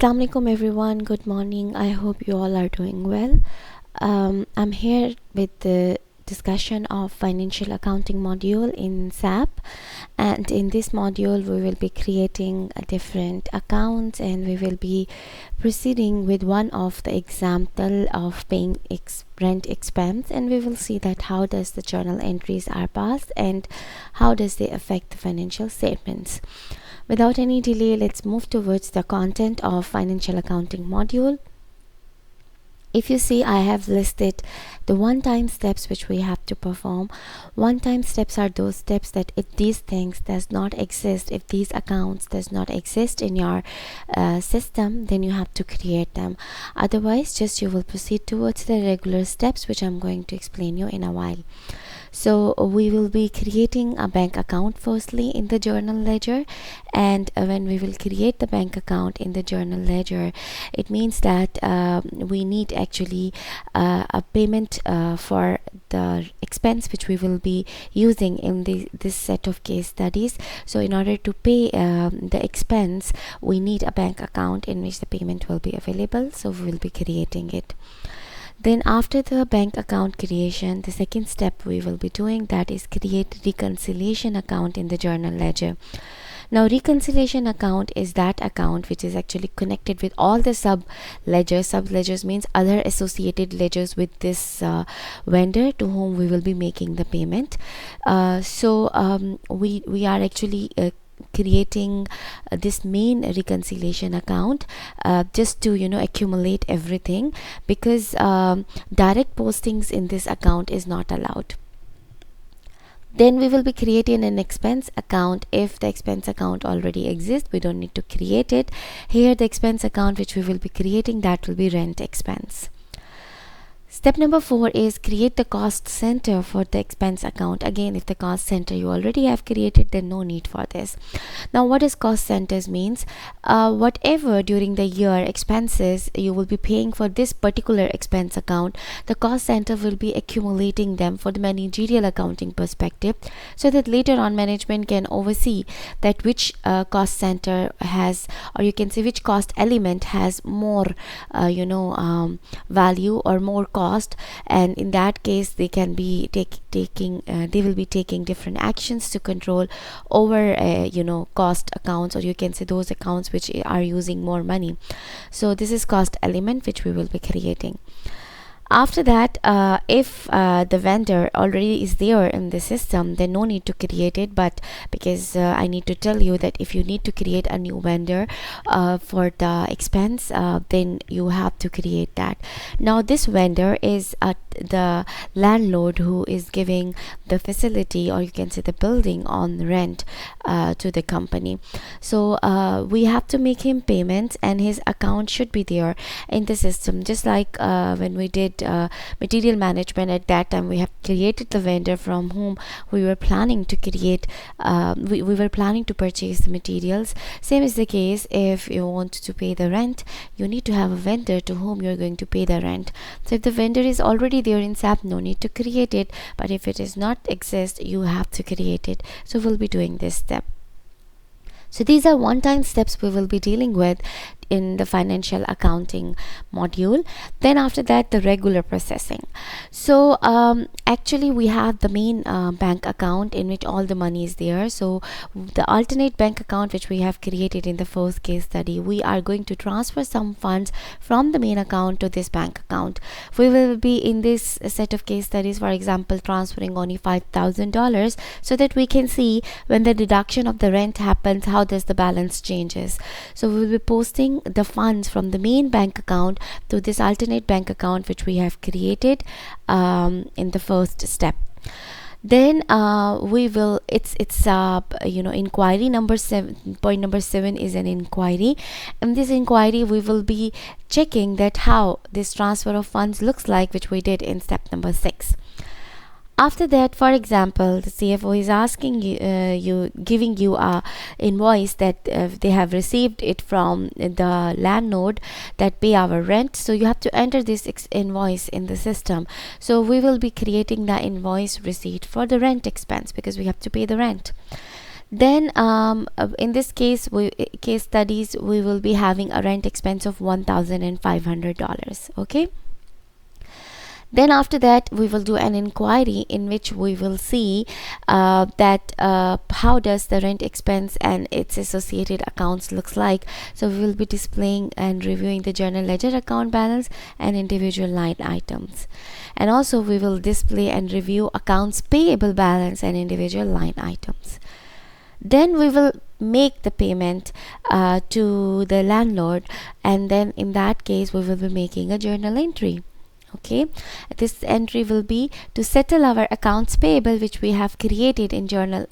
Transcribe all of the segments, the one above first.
Assalamu alaikum everyone, good morning. I hope you all are doing well. I'm here with the discussion of financial accounting module in SAP, and in this module we will be creating a different accounts, and we will be proceeding with one of the example of paying rent expense, and we will see that how does the journal entries are passed and how does they affect the financial statements. Without any delay, let's move towards the content of financial accounting module. If you see, I have listed the one-time steps which we have to perform. One-time steps are those steps that if these things does not exist, if these accounts does not exist in your system, then you have to create them. Otherwise, just you will proceed towards the regular steps which I'm going to explain you in a while. So we will be creating a bank account firstly in the journal ledger, and when we will create the bank account in the journal ledger, it means that we need actually a payment for the expense which we will be using in this set of case studies. So in order to pay the expense, we need a bank account in which the payment will be available, so we will be creating it. Then after the bank account creation, the second step we will be doing, that is create reconciliation account in the journal ledger. Now reconciliation account is that account which is actually connected with all the sub ledgers. Sub ledgers means other associated ledgers with this vendor to whom we will be making the payment. We are actually creating this main reconciliation account just to accumulate everything, because direct postings in this account is not allowed. Then we will be creating an expense account. If the expense account already exists, we don't need to create it. Here the expense account which we will be creating, that will be rent expense. Step number 4 is create the cost center for the expense account. Again, if the cost center you already have created, then no need for this. Now what does cost centers means? Whatever during the year expenses you will be paying for this particular expense account, the cost center will be accumulating them for the managerial accounting perspective, so that later on management can oversee that which cost center has, or you can say which cost element has more value or more cost, and in that case they can be they will be taking different actions to control over cost accounts, or you can say those accounts which are using more money. So this is cost element which we will be creating. After that, if the vendor already is there in the system, then no need to create it, but because I need to tell you that if you need to create a new vendor for the expense, then you have to create that. Now this vendor is the landlord who is giving the facility, or you can say the building, on rent to the company. So we have to make him payments, and his account should be there in the system, just like when we did material management. At that time we have created the vendor from whom we were planning to create we were planning to purchase the materials. Same is the case if you want to pay the rent, you need to have a vendor to whom you're going to pay the rent. So if the vendor is already there in SAP, no need to create it, but if it is not exist, you have to create it. So we'll be doing this step. So these are one-time steps we will be dealing with in the financial accounting module. Then after that, the regular processing. So actually we have the main bank account in which all the money is there. So the alternate bank account which we have created in the first case study, we are going to transfer some funds from the main account to this bank account. We will be in this set of case studies, for example, transferring only $5,000, so that we can see when the deduction of the rent happens, how does the balance changes. So we will be posting the funds from the main bank account to this alternate bank account which we have created in the first step. Then we will inquiry number 7. Point number 7 is an inquiry. In this inquiry we will be checking that how this transfer of funds looks like, which we did in step number 6. After that, for example, the CFO is asking giving you a invoice that they have received it from the landlord that pay our rent. So you have to enter this invoice in the system. So we will be creating the invoice receipt for the rent expense, because we have to pay the rent. Then in this case studies, we will be having a rent expense of $1,500. Okay. Then after that, we will do an inquiry in which we will see that how does the rent expense and its associated accounts looks like. So we will be displaying and reviewing the journal ledger account balance and individual line items. And also we will display and review accounts payable balance and individual line items. Then we will make the payment to the landlord, and then in that case we will be making a journal entry. Okay, this entry will be to settle our accounts payable which we have created in journal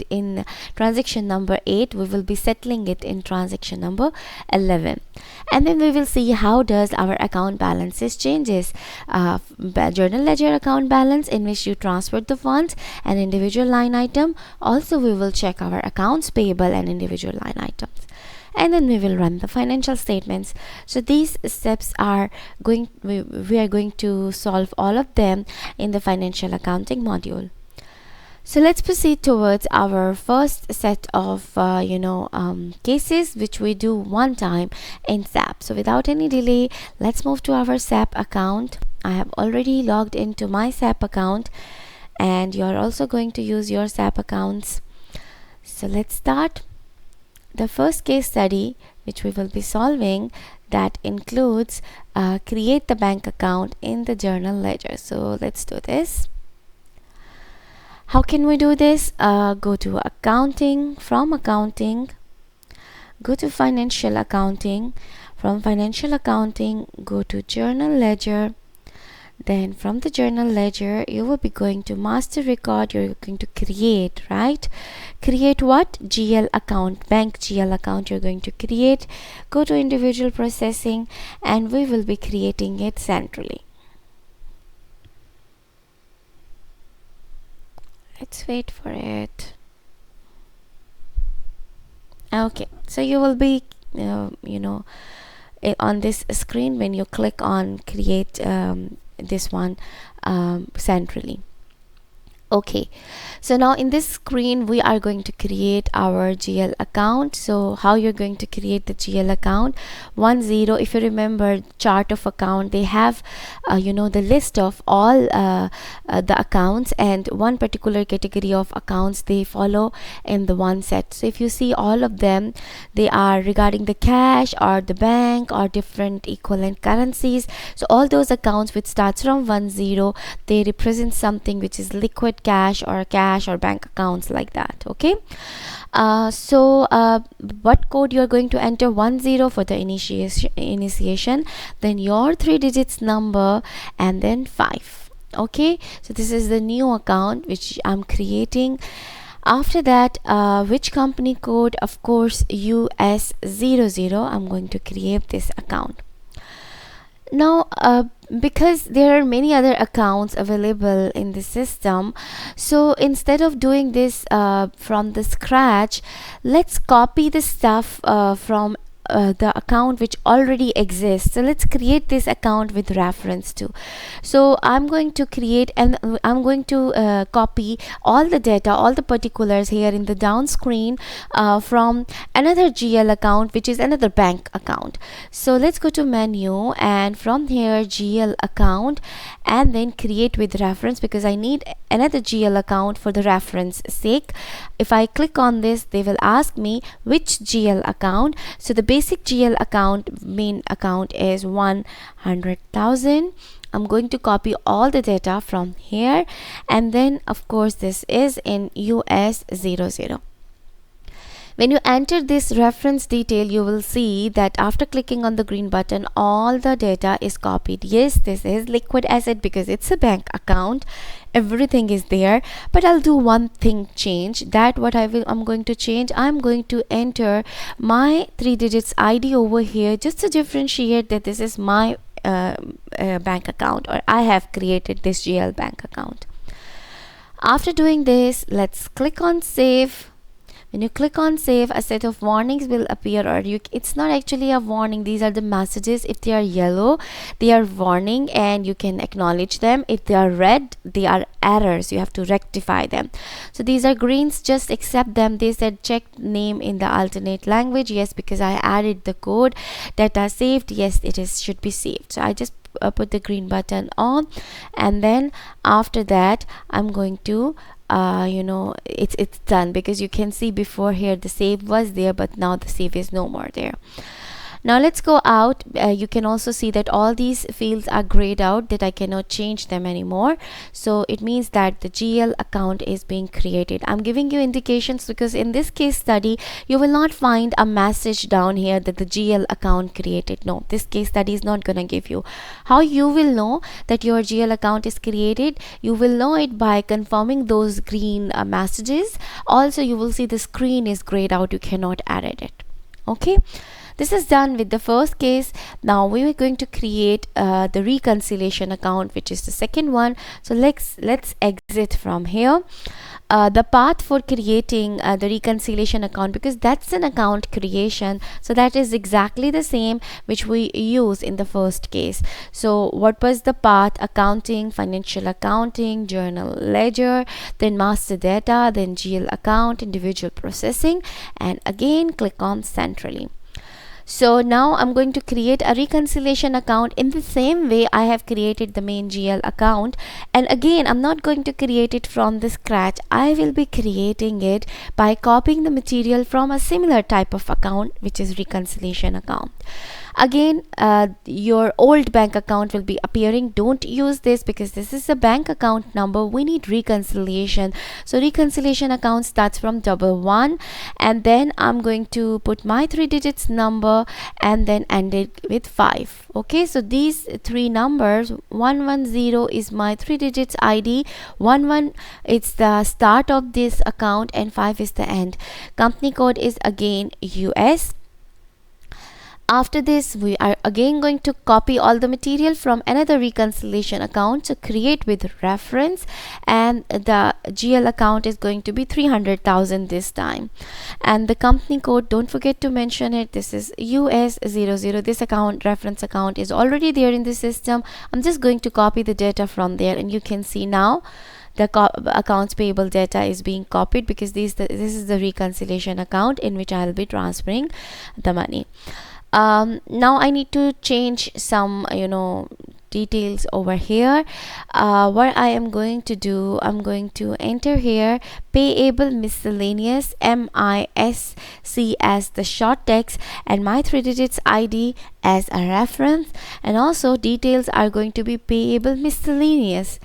in transaction number 8. We will be settling it in transaction number 11, and then we will see how does our account balances changes. Journal ledger account balance in which you transferred the funds, and individual line item. Also we will check our accounts payable and individual line items, and then we will run the financial statements. So these steps are we are going to solve all of them in the financial accounting module. So let's proceed towards our first set of cases which we do one time in SAP. So without any delay, let's move to our SAP account. I have already logged into my SAP account, and you're also going to use your SAP accounts. So let's start. The first case study which we will be solving, that includes create the bank account in the journal ledger. So let's do this. How can we do this? Go to accounting. From accounting, go to financial accounting. From financial accounting, go to journal ledger. Then from the journal ledger, you will be going to master record. You're going to create, right? Create what? GL account, bank GL account you're going to create. Go to individual processing, and we will be creating it centrally. Let's wait for it. Okay, so you will be on this screen when you click on create this one centrally. Okay, so now in this screen we are going to create our GL account. So how you're going to create the GL account? 10, if you remember chart of account, they have the list of all the accounts, and one particular category of accounts they follow in the one set. So if you see all of them, they are regarding the cash or the bank or different equivalent currencies. So all those accounts which starts from 10, they represent something which is liquid cash or bank accounts, like that. Okay, what code you're going to enter? 10 for the initiation, then your 3 digits number, and then 5. Okay, so this is the new account which I'm creating. After that, which company code? Of course, US00. I'm going to create this account. Now because there are many other accounts available in the system, so instead of doing this from the scratch, let's copy the stuff from the account which already exists. So let's create this account with reference to. So I'm going to create, and I'm going to copy all the data, all the particulars here in the down screen from another GL account, which is another bank account. So let's go to menu, and from here GL account, and then create with reference, because I need another GL account for the reference sake. If I click on this, they will ask me which GL account. So the basic GL account, main account, is 100,000. I'm going to copy all the data from here, and then of course this is in US00. When you enter this reference detail, you will see that after clicking on the green button, all the data is copied. Yes, this is liquid asset because it's a bank account. Everything is there, but I'll do one thing change. That what I'm going to change. I'm going to enter my 3 digits ID over here, just to differentiate that this is my bank account, or I have created this GL bank account. After doing this, let's click on save. When you click on save, a set of warnings will appear, or it's not actually a warning, these are the messages. If they are yellow, they are warning and you can acknowledge them. If they are red, they are errors, you have to rectify them. So these are greens, just accept them. They said check name in the alternate language. Yes, because I added the code. Data saved, yes, it is should be saved. So I just put the green button on, and then after that I'm going to it's done, because you can see before here the save was there, but now the save is no more there. Now let's go out. You can also see that all these fields are grayed out, that I cannot change them anymore. So it means that the GL account is being created. I'm giving you indications because in this case study you will not find a message down here that the GL account created. No, this case study is not gonna give you. How you will know that your GL account is created? You will know it by confirming those green messages. Also you will see the screen is grayed out, you cannot edit it. Okay, this is done with the first case. Now we are going to create the reconciliation account, which is the second one. So let's exit from here. The path for creating the reconciliation account, because that's an account creation, so that is exactly the same which we use in the first case. So what was the path? Accounting, financial accounting, journal ledger, then master data, then GL account, individual processing, and again click on centrally. So now I'm going to create a reconciliation account in the same way I have created the main GL account. And again, I'm not going to create it from the scratch. I will be creating it by copying the material from a similar type of account, which is reconciliation account. Again, your old bank account will be appearing. Don't use this because this is a bank account number. We need reconciliation. So reconciliation account starts from 11, and then I'm going to put my 3 digits number and then end it with 5. Okay, so these three numbers, 110 is my 3 digits ID, 11 it's the start of this account, and 5 is the end. Company code is again US. After this, we are again going to copy all the material from another reconciliation account, so create with reference, and the GL account is going to be 300,000 this time. And the company code, don't forget to mention it, this is US00. This account, reference account, is already there in the system. I'm just going to copy the data from there, and you can see now the accounts payable data is being copied, because this is the reconciliation account in which I'll be transferring the money. Now I need to change some details over here. What I am going to do, I'm going to enter here payable miscellaneous, MISC as the short text, and my 3 digits ID as a reference, and also details are going to be payable miscellaneous.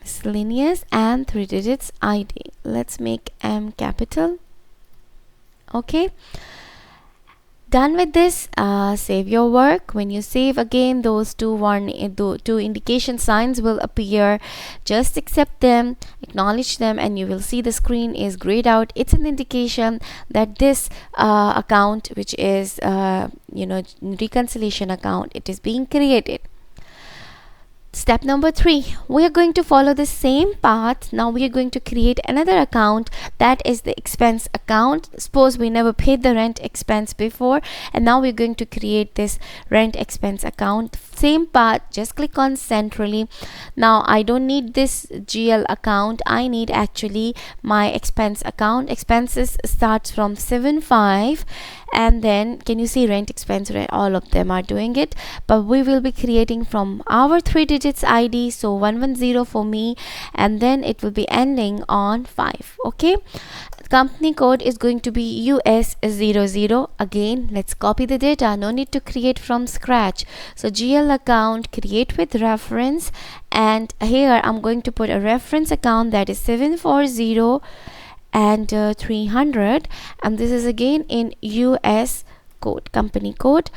Miscellaneous and 3 digits ID. Let's make M capital. Okay, done with this. Save your work. When you save, again those two indication signs will appear. Just accept them, acknowledge them, and you will see the screen is grayed out. It's an indication that this account, which is reconciliation account, it is being created. Step number 3, we are going to follow the same path. Now we are going to create another account, that is the expense account. Suppose we never paid the rent expense before, and now we're going to create this rent expense account. Same path, just click on centrally. Now I don't need this GL account, I need actually my expense account. Expenses starts from 75, and then can you see rent expense, right? All of them are doing it, but we will be creating from our 3 digits ID, so 110 for me, and then it will be ending on 5. Okay, company code is going to be US00. Again, let's copy the data, no need to create from scratch. So GL account, create with reference, and here I'm going to put a reference account, that is 740 and 300, and this is again in US code, company code.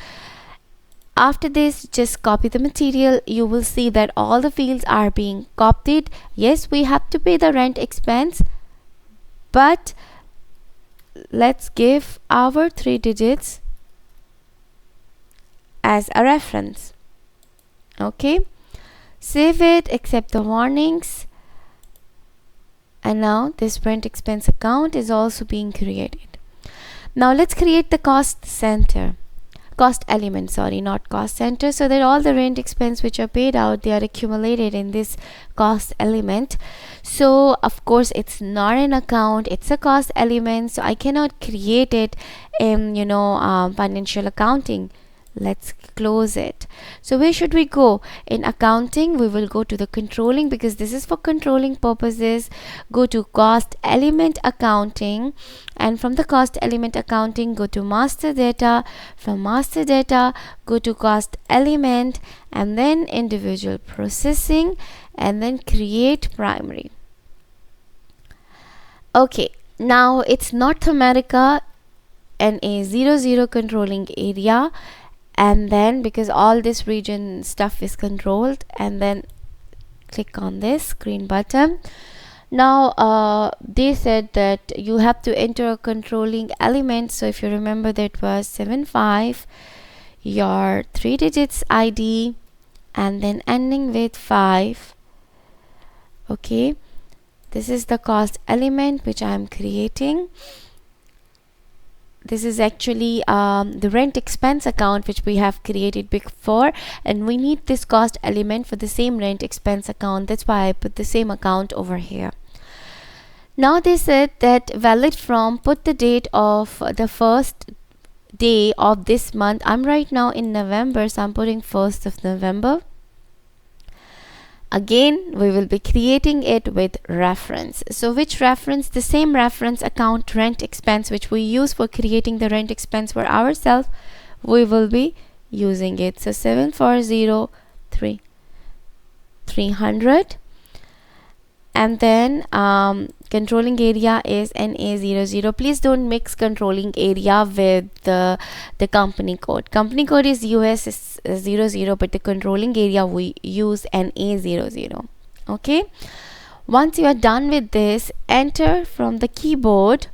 After this, just copy the material. You will see that all the fields are being copied. Yes, we have to pay the rent expense, but let's give our 3 digits as a reference. Okay, save it, accept the warnings, And now this rent expense account is also being created. Now let's create the cost element, sorry, not cost center, so that all the rent expense which are paid out, they are accumulated in this cost element. So of course it's not an account, it's a cost element, so I cannot create it in financial accounting. Let's close it. So where should we go? In accounting, we will go to the controlling, because this is for controlling purposes. Go to cost element accounting, and from the cost element accounting, go to master data. From master data, go to cost element, and then individual processing, and then create primary. Okay, now it's North America and a 00 controlling area, and then because all this region stuff is controlled, and then click on this green button. Now they said that you have to enter a controlling element, so if you remember, that was 75, your 3 digits ID, and then ending with 5. Okay, this is the cost element which I am creating. This is actually the rent expense account which we have created before, and we need this cost element for the same rent expense account. That's why I put the same account over here. Now they said that valid from, put the date of the first day of this month. I'm right now in November, so I'm putting 1st of November. Again, we will be creating it with reference. So which reference? The same reference account rent expense which we use for creating the rent expense for ourselves, we will be using it. So 740,300, and then controlling area is NA00. Please don't mix controlling area with the company code. Company code is US 00, but the controlling area we use NA00. Okay, once you are done with this, enter from the keyboard.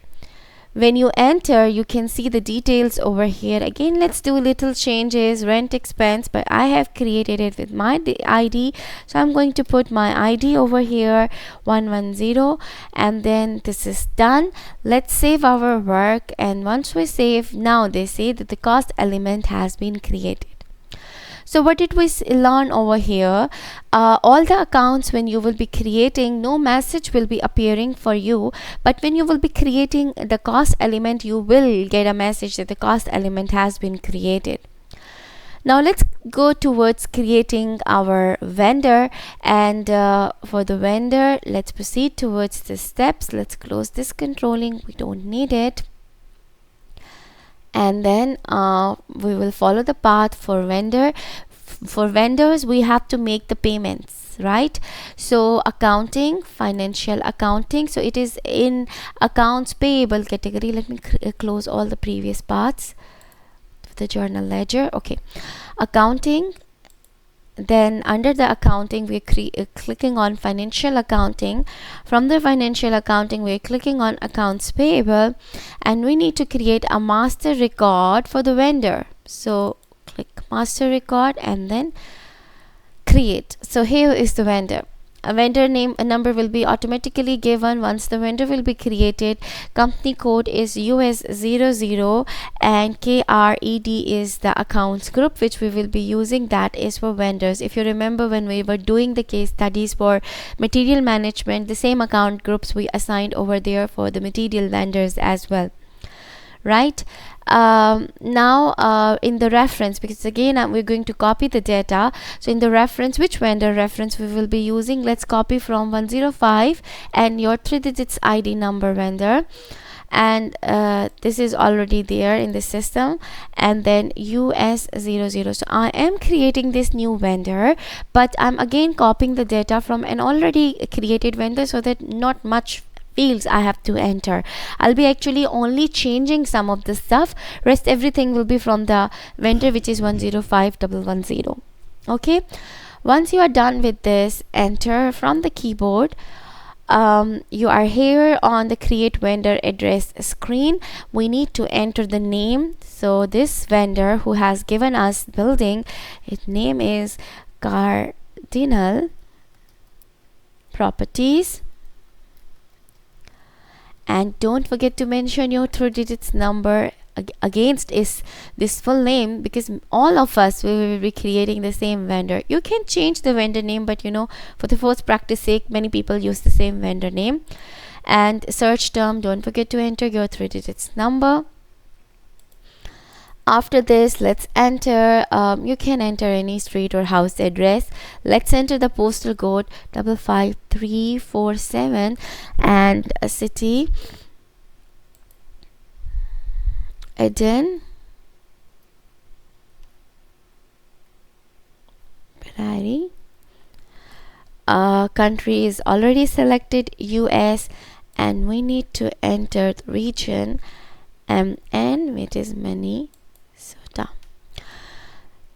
When you enter, you can see the details over here. Again, let's do little changes. Rent expense, but I have created it with my ID, so I'm going to put my ID over here, 110, and then this is done. Let's save our work, and once we save, now they say that the cost element has been created. So what did we learn over here? All the accounts, when you will be creating, no message will be appearing for you, but when you will be creating the cost element, you will get a message that the cost element has been created. Now let's go towards creating our vendor, and for the vendor, let's proceed towards the steps. Let's close this controlling, we don't need it. And then we will follow the path for vendor. For vendors, we have to make the payments, right? So accounting, financial accounting, so it is in accounts payable category. Let me close all the previous parts of the journal ledger. Okay, accounting. Then under the accounting, we're clicking on financial accounting. From the financial accounting, we're clicking on accounts payable, and we need to create a master record for the vendor. So click master record and then create. So here is the vendor. A vendor name, a number will be automatically given once the vendor will be created. Company code is US00, and KRED is the accounts group which we will be using, that is for vendors. If you remember, when we were doing the case studies for material management, the same account groups we assigned over there for the material vendors as well, right? Now in the reference, because again we're going to copy the data, so in the reference, which vendor reference we will be using, let's copy from 105 and your 3 digits ID number vendor, and this is already there in the system, and then US00. So I am creating this new vendor, but I'm again copying the data from an already created vendor, so that not much fields I have to enter. I'll be actually only changing some of the stuff, rest everything will be from the vendor which is 105110. Okay, once you are done with this, enter from the keyboard. You are here on the create vendor address screen. We need to enter the name. So this vendor who has given us building, its name is Cardinal Properties. And don't forget to mention your 3 digits number against is this full name, because all of us will be creating the same vendor. You can change the vendor name, but for the first practice sake, many people use the same vendor name. And search term, don't forget to enter your 3 digits number. After this, let's enter, you can enter any street or house address. Let's enter the postal code 55347 and a city, Eden, Prairie. Country is already selected, US, and we need to enter the region MN, which is Minnesota.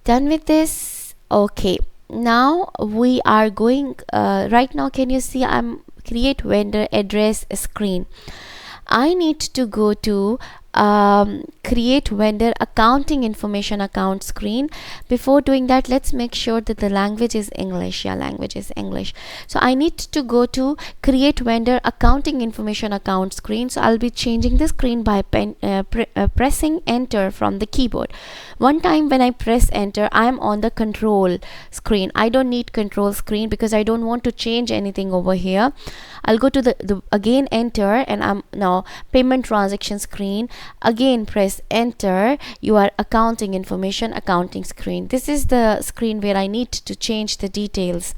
Done with this. Okay, now we are going right now, can you see I'm create vendor address screen. I need to go to create vendor accounting information account screen. Before doing that, let's make sure that the language is English. Yeah, language is English. So I need to go to create vendor accounting information account screen. So I'll be changing the screen by pressing enter from the keyboard. One time when I press enter, I'm on the control screen. I don't need control screen because I don't want to change anything over here. I'll go to the again enter, and I'm now payment transaction screen. Again press enter, your accounting information accounting screen. This is the screen where I need to change the details.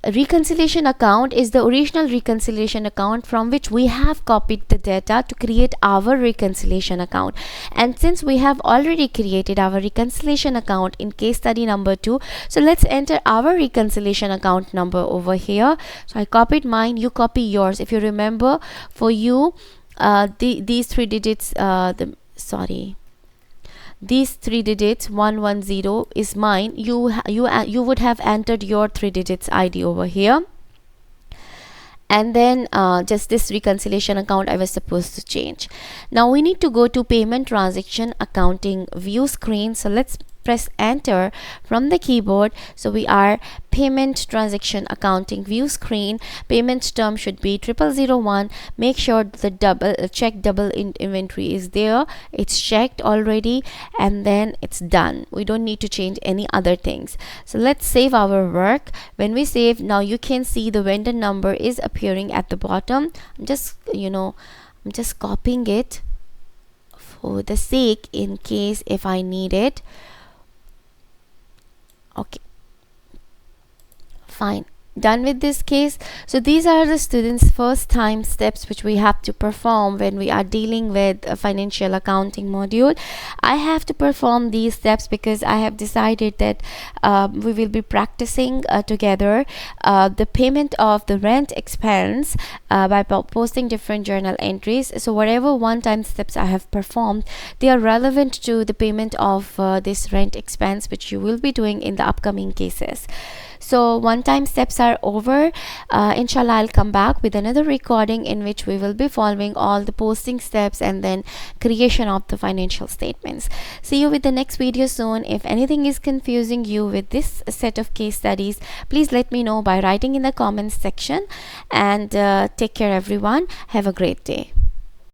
Reconciliation account is the original reconciliation account from which we have copied the data to create our reconciliation account. And since we have already created our reconciliation account in case study number 2, so let's enter our reconciliation account number over here. So I copied mine, you copy yours. If you remember, for you these 3 digits, these 3 digits 110 is mine. You would have entered your 3 digits ID over here, and then just this reconciliation account I was supposed to change. Now we need to go to payment transaction accounting view screen. So let's press enter from the keyboard. So we are payment transaction accounting view screen. Payment term should be 0001. Make sure the check double inventory is there. It's checked already, and then it's done. We don't need to change any other things. So let's save our work. When we save, now you can see the vendor number is appearing at the bottom. I'm just copying it for the sake in case if I need it. Okay, fine, done with this case. So these are the students' first time steps which we have to perform when we are dealing with a financial accounting module. I have to perform these steps because I have decided that we will be practicing together the payment of the rent expense by posting different journal entries. So whatever one-time steps I have performed, they are relevant to the payment of this rent expense which you will be doing in the upcoming cases. So one-time steps are over. Inshallah, I'll come back with another recording in which we will be following all the posting steps and then creation of the financial statements. See you with the next video soon. If anything is confusing you with this set of case studies, please let me know by writing in the comments section. And take care everyone. Have a great day.